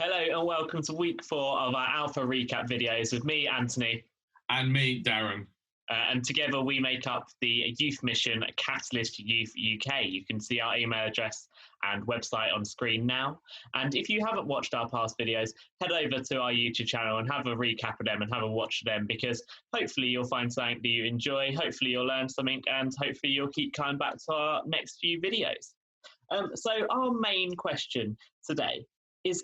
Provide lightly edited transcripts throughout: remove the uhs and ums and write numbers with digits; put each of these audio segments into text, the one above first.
Hello and welcome to week 4 of our Alpha recap videos with me, Antony. And me, Darren. And together we make up the youth mission Catalyst Youth UK. You can see our email address and website on screen now. And if you haven't watched our past videos, head over to our YouTube channel and have a recap of them and have a watch of them, because hopefully you'll find something that you enjoy, hopefully you'll learn something, and hopefully you'll keep coming back to our next few videos. So our main question today is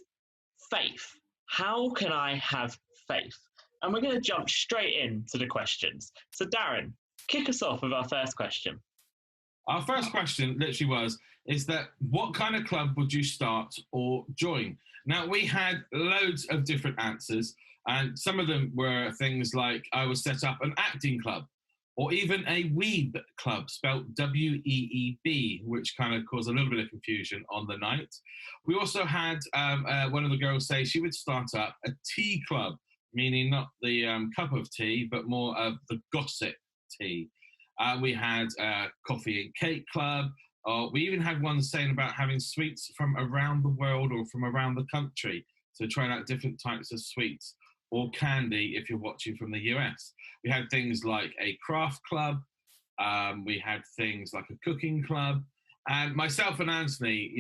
faith. How can I have faith? And we're going to jump straight into the questions. So Darren, kick us off with our first question. Our first question literally is that what kind of club would you start or join? Now, we had loads of different answers, and some of them were things like I would set up an acting club, or even a weeb club, spelt W-E-E-B, which kind of caused a little bit of confusion on the night. We also had one of the girls say she would start up a tea club, meaning not the cup of tea, but more of the gossip tea. We had a coffee and cake club. We even had one saying about having sweets from around the world or from around the country. So trying out different types of sweets or candy if you're watching from the US. We had things like a craft club. We had things like a cooking club. And myself and Antony,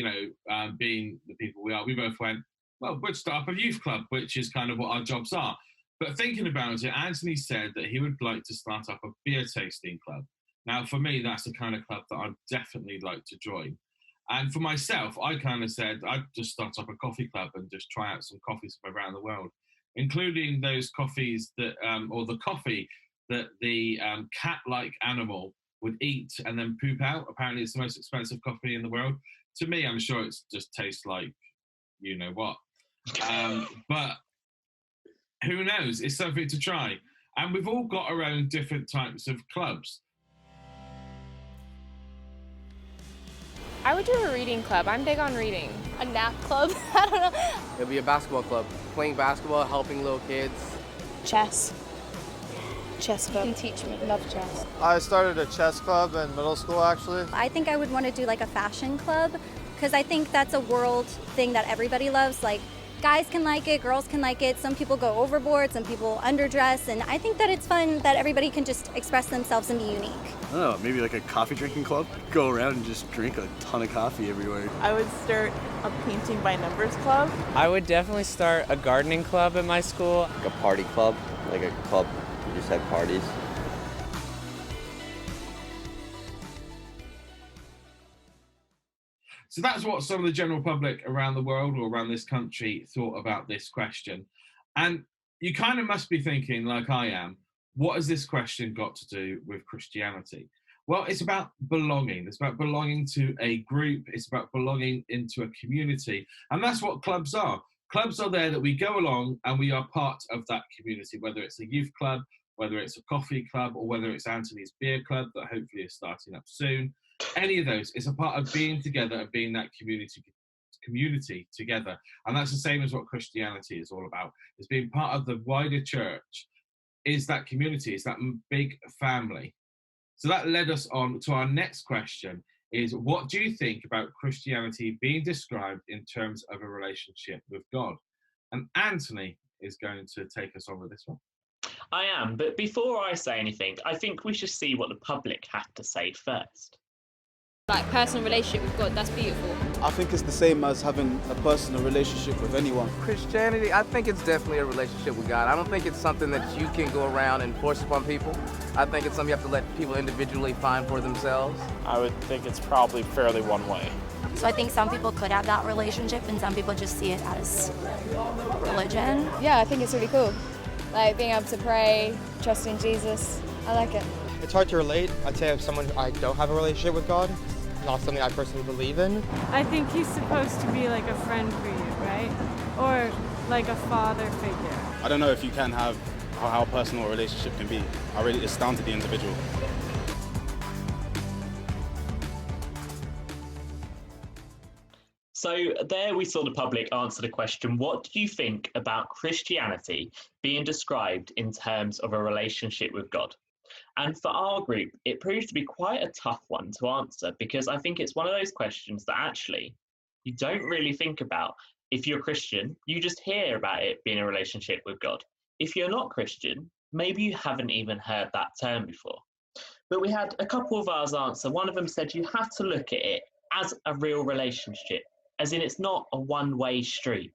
being the people we are, we both went, well, we'd start up a youth club, which is kind of what our jobs are. But thinking about it, Antony said that he would like to start up a beer tasting club. Now, for me, that's the kind of club that I'd definitely like to join. And for myself, I kind of said I'd just start up a coffee club and just try out some coffees from around the world, including those coffees that, or the coffee that the cat-like animal would eat and then poop out. Apparently, it's the most expensive coffee in the world. To me, I'm sure it just tastes like you know what. But who knows? It's something to try. And we've all got our own different types of clubs. I would do a reading club. I'm big on reading. A nap club? I don't know. It'll be a basketball club. Playing basketball, helping little kids. Chess. Chess club. You can teach me. Love chess. I started a chess club in middle school, actually. I think I would want to do like a fashion club, because I think that's a world thing that everybody loves. Like, guys can like it, girls can like it. Some people go overboard, some people underdress, and I think that it's fun that everybody can just express themselves and be unique. I don't know, maybe like a coffee drinking club. Go around and just drink a ton of coffee everywhere. I would start a painting by numbers club. I would definitely start a gardening club at my school. Like a party club, like a club you just have parties. So that's what some of the general public around the world or around this country thought about this question. And you kind of must be thinking, like I am, what has this question got to do with Christianity? Well, it's about belonging. It's about belonging to a group. It's about belonging into a community. And that's what clubs are. Clubs are there that we go along and we are part of that community, whether it's a youth club, whether it's a coffee club, or whether it's Antony's beer club that hopefully is starting up soon. Any of those, it's a part of being together and being that community together. And that's the same as what Christianity is all about. It's being part of the wider church, is that community, it's that big family. So that led us on to our next question, is what do you think about Christianity being described in terms of a relationship with God? And Antony is going to take us on with this one. I am, but before I say anything, I think we should see what the public have to say first. Like personal relationship with God, that's beautiful. I think it's the same as having a personal relationship with anyone. Christianity, I think it's definitely a relationship with God. I don't think it's something that you can go around and force upon people. I think it's something you have to let people individually find for themselves. I would think it's probably fairly one way. So I think some people could have that relationship and some people just see it as religion. Yeah, I think it's really cool. Like being able to pray, trust in Jesus. I like it. It's hard to relate. I'd say if someone I don't have a relationship with God, not something I personally believe in. I think he's supposed to be like a friend for you, right? Or like a father figure. I don't know if you can have how personal a relationship can be. It's down to the individual. So there we saw the public answer the question, what do you think about Christianity being described in terms of a relationship with God? And for our group, it proved to be quite a tough one to answer, because I think it's one of those questions that actually you don't really think about If you're Christian, you just hear about it being a relationship with God. If you're not Christian, maybe you haven't even heard that term before. But we had a couple of ours answer. One of them said you have to look at it as a real relationship, as in it's not a one-way street.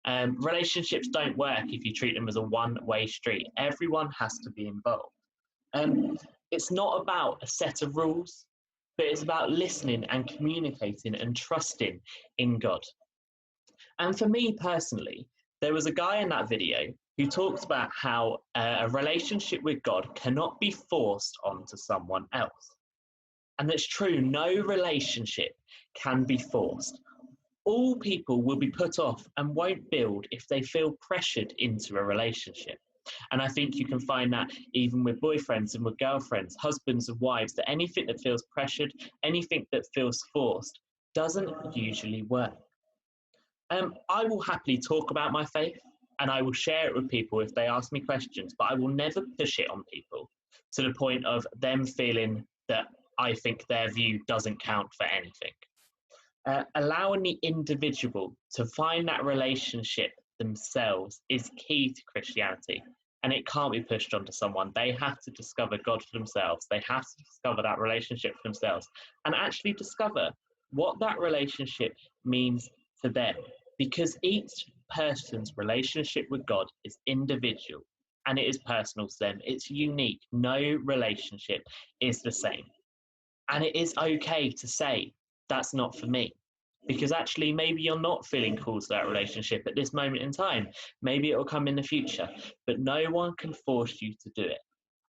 Relationships don't work if you treat them as a one-way street. Everyone has to be involved. It's not about a set of rules, but it's about listening and communicating and trusting in God. And for me personally, there was a guy in that video who talked about how a relationship with God cannot be forced onto someone else. And that's true, no relationship can be forced. All people will be put off and won't build if they feel pressured into a relationship. And I think you can find that even with boyfriends and with girlfriends, husbands and wives, that anything that feels pressured, anything that feels forced, doesn't usually work. I will happily talk about my faith and I will share it with people if they ask me questions, but I will never push it on people to the point of them feeling that I think their view doesn't count for anything. Allowing the individual to find that relationship themselves is key to Christianity, and it can't be pushed onto someone. They have to discover God for themselves. They have to discover that relationship for themselves and actually discover what that relationship means to them, because each person's relationship with God is individual and it is personal to them. It's unique. No relationship is the same. And it is okay to say, that's not for me. Because actually, maybe you're not feeling called to that relationship at this moment in time. Maybe it will come in the future. But no one can force you to do it.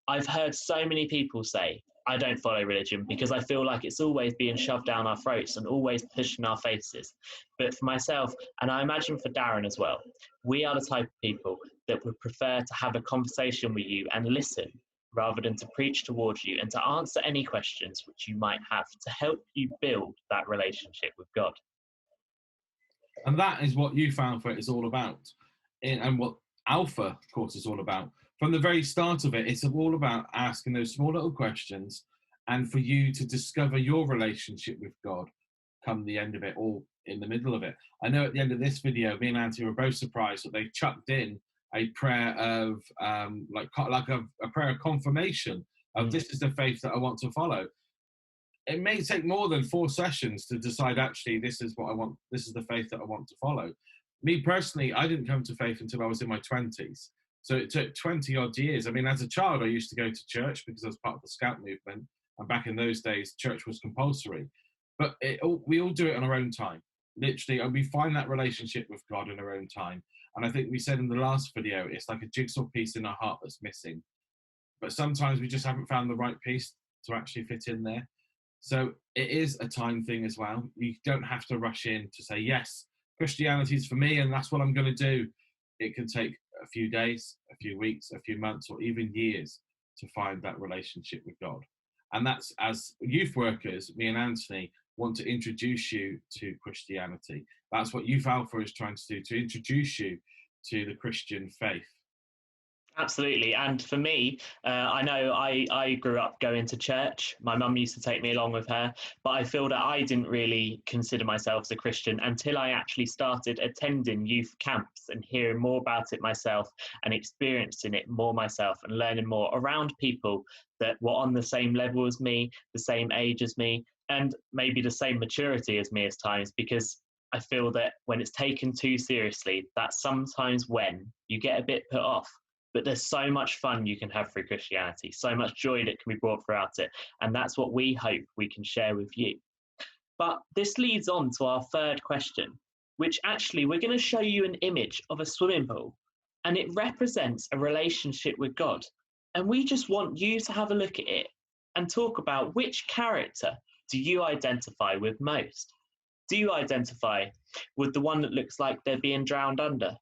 I've heard so many people say, I don't follow religion because I feel like it's always being shoved down our throats and always pushed in our faces. But for myself, and I imagine for Darren as well, we are the type of people that would prefer to have a conversation with you and listen rather than to preach towards you and to answer any questions which you might have to help you build that relationship with God. And that is what Youth Alpha is all about. And what Alpha, of course, is all about. From the very start of it, it's all about asking those small little questions and for you to discover your relationship with God come the end of it or in the middle of it. I know at the end of this video, me and Antony were both surprised that they chucked in a prayer of like a prayer of confirmation of this is the faith that I want to follow. It may take more than 4 sessions to decide actually this is what I want, this is the faith that I want to follow. Me personally, I didn't come to faith until I was in my 20s. So it took 20 odd years. I mean, as a child, I used to go to church because I was part of the Scout movement. And back in those days, church was compulsory. But we all do it on our own time. Literally, and we find that relationship with God in our own time. And I think we said in the last video, it's like a jigsaw piece in our heart that's missing. But sometimes we just haven't found the right piece to actually fit in there. So it is a time thing as well. You don't have to rush in to say, yes, Christianity is for me and that's what I'm going to do. It can take a few days, a few weeks, a few months, or even years to find that relationship with God. And that's, as youth workers, me and Antony want to introduce you to Christianity. That's what Youth Alpha is trying to do, to introduce you to the Christian faith. Absolutely. And for me, I know I grew up going to church. My mum used to take me along with her, but I feel that I didn't really consider myself as a Christian until I actually started attending youth camps and hearing more about it myself and experiencing it more myself and learning more around people that were on the same level as me, the same age as me, and maybe the same maturity as me at times, because I feel that when it's taken too seriously, that's sometimes when you get a bit put off. But there's so much fun you can have through Christianity, so much joy that can be brought throughout it. And that's what we hope we can share with you. But this leads on to our third question, which actually we're going to show you an image of a swimming pool. And it represents a relationship with God. And we just want you to have a look at it and talk about which character do you identify with most? Do you identify with the one that looks like they're being drowned under?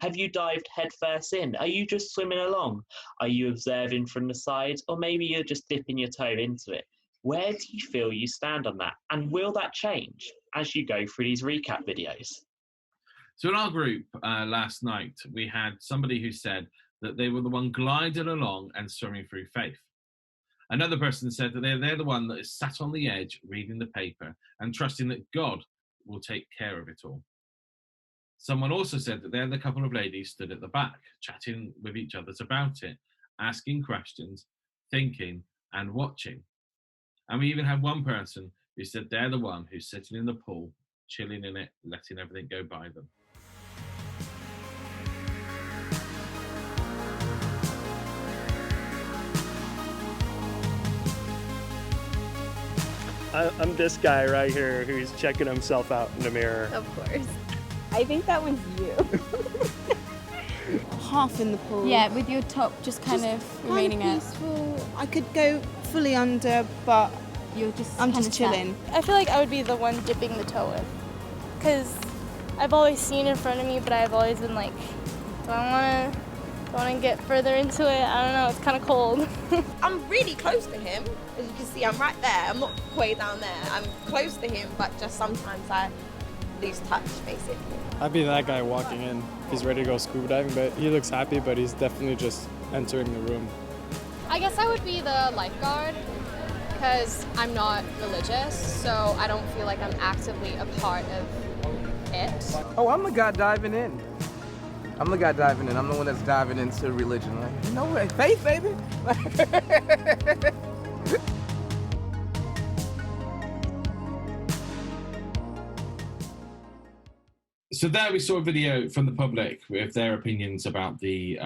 Have you dived headfirst in? Are you just swimming along? Are you observing from the side? Or maybe you're just dipping your toe into it? Where do you feel you stand on that? And will that change as you go through these recap videos? So in our group last night, we had somebody who said that they were the one gliding along and swimming through faith. Another person said that they're the one that is sat on the edge reading the paper and trusting that God will take care of it all. Someone also said that then the couple of ladies stood at the back, chatting with each other about it, asking questions, thinking, and watching. And we even had one person who said they're the one who's sitting in the pool, chilling in it, letting everything go by them. I'm this guy right here who's checking himself out in the mirror. Of course. I think that was you. Half in the pool. Yeah, with your top just kind of remaining out. Peaceful. I could go fully under, but I'm just chilling. I feel like I would be the one dipping the toe in, because I've always seen in front of me, but I've always been like, do I want to get further into it? I don't know, it's kind of cold. I'm really close to him. As you can see, I'm right there. I'm not way down there. I'm close to him, but just sometimes I lose touch, basically. I'd be that guy walking in. He's ready to go scuba diving, but he looks happy, but he's definitely just entering the room. I guess I would be the lifeguard, because I'm not religious, so I don't feel like I'm actively a part of it. Oh, I'm the guy diving in. I'm the guy diving in. I'm the one that's diving into religion. Like, you know what? Faith, baby. So there we saw a video from the public with their opinions about the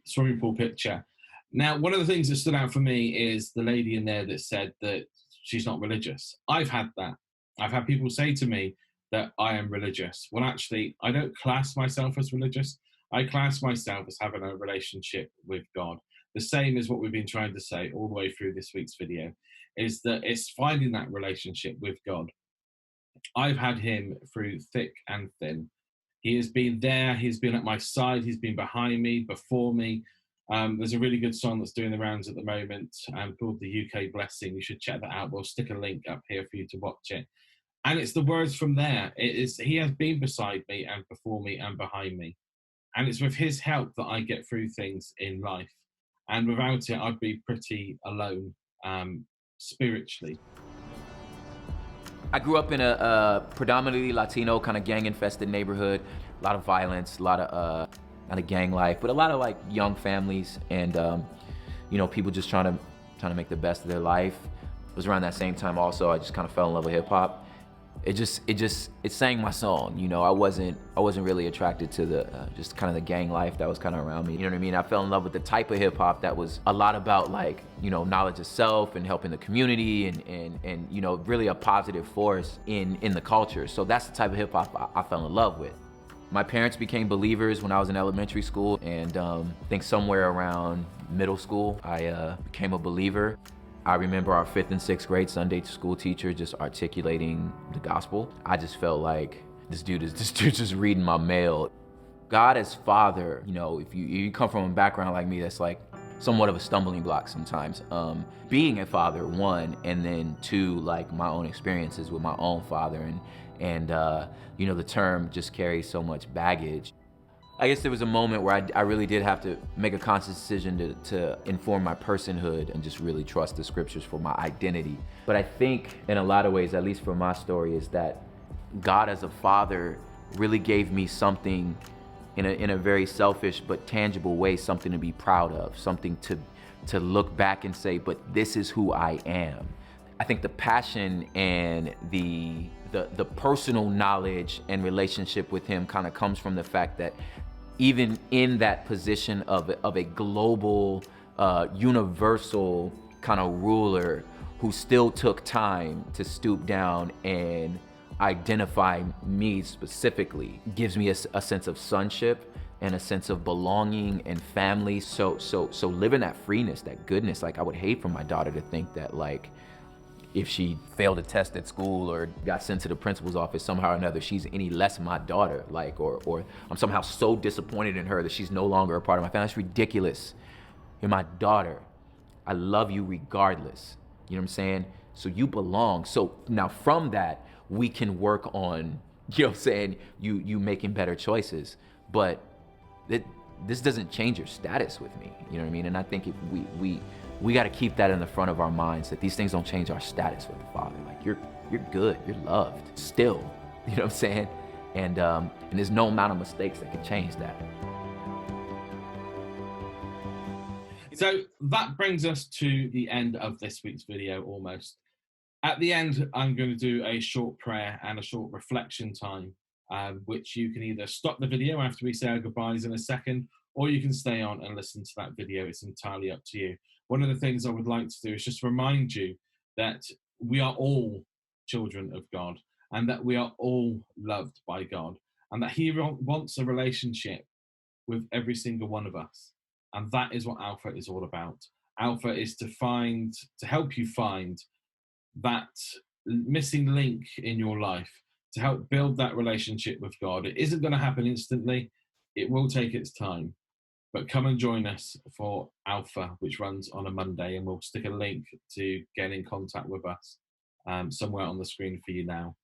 swimming pool picture. Now, one of the things that stood out for me is the lady in there that said that she's not religious. I've had that. I've had people say to me that I am religious. Well, actually, I don't class myself as religious. I class myself as having a relationship with God. The same as what we've been trying to say all the way through this week's video, is that it's finding that relationship with God. I've had him through thick and thin. He has been there. He's been at my side. He's been behind me, before me. There's a really good song that's doing the rounds at the moment called The UK Blessing. You should check that out. We'll stick a link up here for you to watch it. And it's the words from there. It is, he has been beside me and before me and behind me. And it's with his help that I get through things in life. And without it, I'd be pretty alone spiritually. I grew up in a predominantly Latino kind of gang-infested neighborhood. A lot of violence, a lot of gang life, but a lot of like young families and you know, people just trying to make the best of their life. It was around that same time also I just kind of fell in love with hip hop. It sang my song, you know. I wasn't really attracted to the just kind of the gang life that was kind of around me. You know what I mean? I fell in love with the type of hip hop that was a lot about like, you know, knowledge of self and helping the community and you know, really a positive force in the culture. So that's the type of hip hop I fell in love with. My parents became believers when I was in elementary school, and I think somewhere around middle school, I became a believer. I remember our 5th and 6th grade Sunday school teacher just articulating the gospel. I just felt like this dude's just reading my mail. God as Father, you know, if you come from a background like me that's like somewhat of a stumbling block sometimes. Being a father, 1, and then 2, like my own experiences with my own father, and you know, the term just carries so much baggage. I guess there was a moment where I really did have to make a conscious decision to inform my personhood and just really trust the scriptures for my identity. But I think in a lot of ways, at least for my story, is that God as a father really gave me something in a very selfish but tangible way, something to be proud of, something to look back and say, but this is who I am. I think the passion and the personal knowledge and relationship with him kind of comes from the fact that even in that position of a global, universal kind of ruler who still took time to stoop down and identify me specifically, gives me a sense of sonship and a sense of belonging and family. So living that freeness, that goodness, like I would hate for my daughter to think that like, if she failed a test at school or got sent to the principal's office somehow or another, she's any less my daughter, like, or I'm somehow so disappointed in her that she's no longer a part of my family. That's ridiculous. You're my daughter. I love you regardless. You know what I'm saying? So you belong. So now from that, we can work on, you know what I'm saying, you making better choices. But this doesn't change your status with me. You know what I mean? And I think if we got to keep that in the front of our minds, that these things don't change our status with the Father. Like you're good, you're loved still, you know what I'm saying? And there's no amount of mistakes that can change that. So that brings us to the end of this week's video almost. At the end, I'm going to do a short prayer and a short reflection time, which you can either stop the video after we say our goodbyes in a second, or you can stay on and listen to that video. It's entirely up to you. One of the things I would like to do is just remind you that we are all children of God, and that we are all loved by God, and that He wants a relationship with every single one of us. And that is what Alpha is all about. Alpha is to help you find that missing link in your life, to help build that relationship with God. It isn't going to happen instantly. It will take its time. But come and join us for Alpha, which runs on a Monday, and we'll stick a link to get in contact with us somewhere on the screen for you now.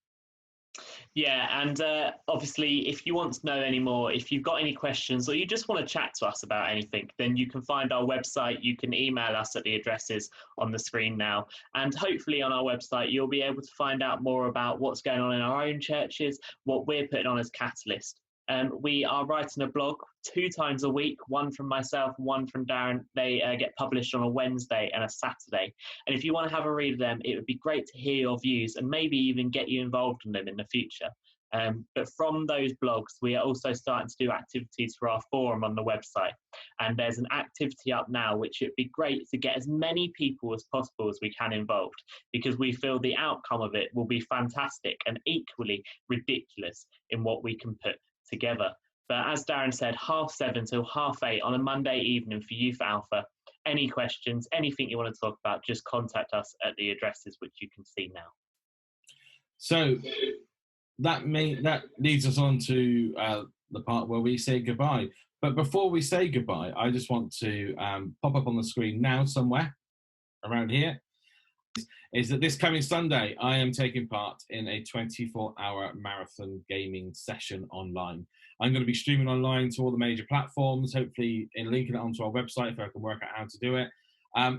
Yeah, and obviously, if you want to know any more, if you've got any questions, or you just want to chat to us about anything, then you can find our website. You can email us at the addresses on the screen now. And hopefully on our website, you'll be able to find out more about what's going on in our own churches, what we're putting on as Catalyst. We are writing a blog 2 times a week, one from myself, one from Darren. They get published on a Wednesday and a Saturday. And if you want to have a read of them, it would be great to hear your views and maybe even get you involved in them in the future. But from those blogs, we are also starting to do activities for our forum on the website. And there's an activity up now, which it would be great to get as many people as possible as we can involved, because we feel the outcome of it will be fantastic and equally ridiculous in what we can put together. But as Darren said, 7:30 till 8:30 on a Monday evening for Youth Alpha. Any questions, anything you want to talk about, just contact us at the addresses which you can see now. So that leads us on to the part where we say goodbye. But before we say goodbye, I just want to pop up on the screen now somewhere around here, is that this coming Sunday, I am taking part in a 24-hour marathon gaming session online. I'm going to be streaming online to all the major platforms, hopefully linking it onto our website if I can work out how to do it.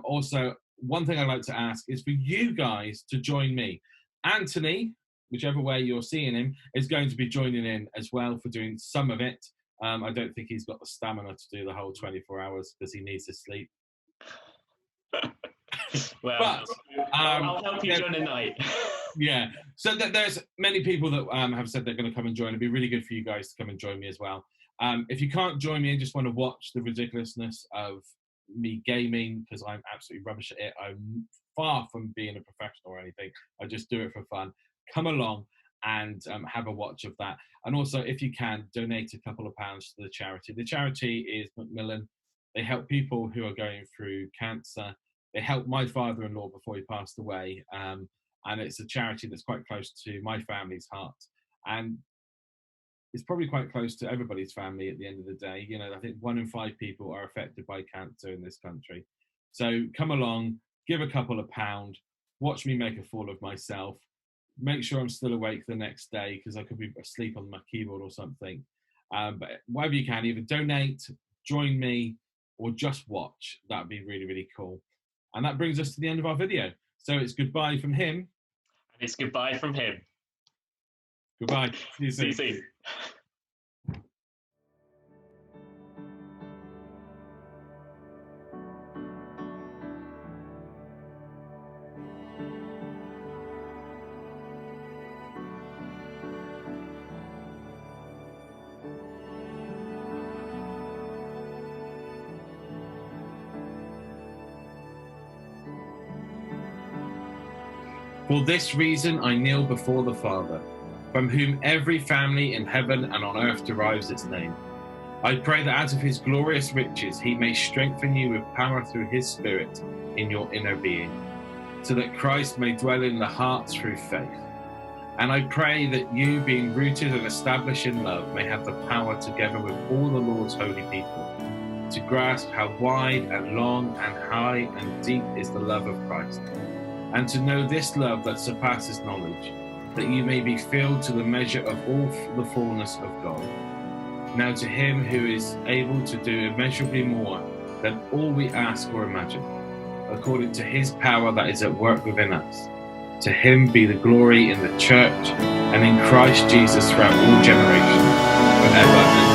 Also, one thing I'd like to ask is for you guys to join me. Antony, whichever way you're seeing him, is going to be joining in as well for doing some of it. I don't think he's got the stamina to do the whole 24 hours because he needs to sleep. Well, but I'll help you join tonight. Yeah, so there's many people that have said they're going to come and join. It'd be really good for you guys to come and join me as well. If you can't join me and just want to watch the ridiculousness of me gaming, because I'm absolutely rubbish at it, I'm far from being a professional or anything. I just do it for fun. Come along and have a watch of that. And also, if you can, donate a couple of pounds to the charity. The charity is Macmillan. They help people who are going through cancer. They helped my father-in-law before he passed away, and it's a charity that's quite close to my family's heart, and it's probably quite close to everybody's family at the end of the day. You know, I think 1 in 5 people are affected by cancer in this country. So come along, give a couple of pounds, watch me make a fool of myself, make sure I'm still awake the next day because I could be asleep on my keyboard or something. But whatever you can, either donate, join me, or just watch. That would be really, really cool. And that brings us to the end of our video. So it's goodbye from him. And it's goodbye from him. Goodbye. See you soon. See you soon. For this reason I kneel before the Father, from whom every family in heaven and on earth derives its name. I pray that out of his glorious riches he may strengthen you with power through his Spirit in your inner being, so that Christ may dwell in the hearts through faith. And I pray that you, being rooted and established in love, may have the power, together with all the Lord's holy people, to grasp how wide and long and high and deep is the love of Christ, and to know this love that surpasses knowledge, that you may be filled to the measure of all the fullness of God. Now to him who is able to do immeasurably more than all we ask or imagine, according to his power that is at work within us. To him be the glory in the church and in Christ Jesus throughout all generations, forever and